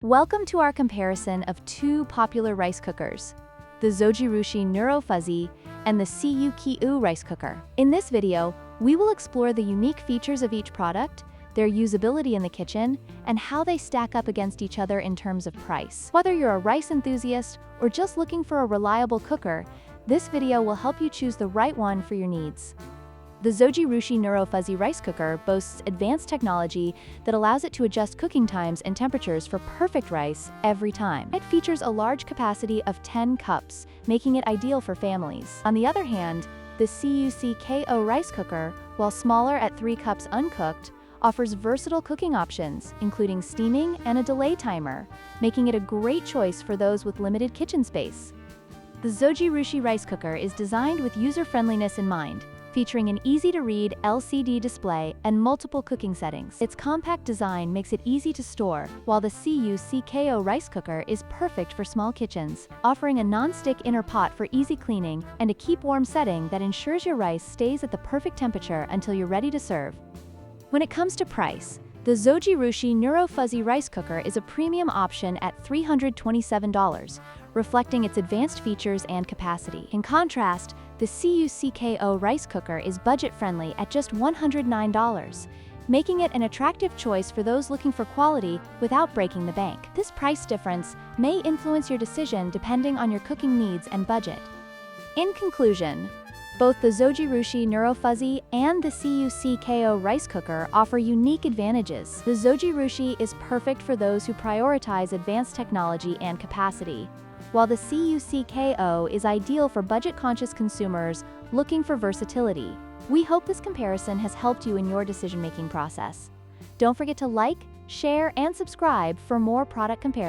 Welcome to our comparison of two popular rice cookers, the Zojirushi Neuro Fuzzy and the CUCKOO Rice Cooker. In this video, we will explore the unique features of each product, their usability in the kitchen, and how they stack up against each other in terms of price. Whether you're a rice enthusiast or just looking for a reliable cooker, this video will help you choose the right one for your needs. The Zojirushi Neuro Fuzzy Rice Cooker boasts advanced technology that allows it to adjust cooking times and temperatures for perfect rice every time. It features a large capacity of 10 cups, making it ideal for families. On the other hand, the CUCKOO Rice Cooker, while smaller at 3 cups uncooked, offers versatile cooking options, including steaming and a delay timer, making it a great choice for those with limited kitchen space. The Zojirushi Rice Cooker is designed with user-friendliness in mind, featuring an easy-to-read LCD display and multiple cooking settings. Its compact design makes it easy to store, while the CUCKOO Rice Cooker is perfect for small kitchens, offering a non-stick inner pot for easy cleaning and a keep-warm setting that ensures your rice stays at the perfect temperature until you're ready to serve. When it comes to price, the Zojirushi Neuro Fuzzy Rice Cooker is a premium option at $327, reflecting its advanced features and capacity. In contrast, the CUCKOO Rice Cooker is budget-friendly at just $109, making it an attractive choice for those looking for quality without breaking the bank. This price difference may influence your decision depending on your cooking needs and budget. In conclusion, both the Zojirushi Neuro Fuzzy and the CUCKOO Rice Cooker offer unique advantages. The Zojirushi is perfect for those who prioritize advanced technology and capacity, while the CUCKOO is ideal for budget-conscious consumers looking for versatility. We hope this comparison has helped you in your decision-making process. Don't forget to like, share, and subscribe for more product comparisons.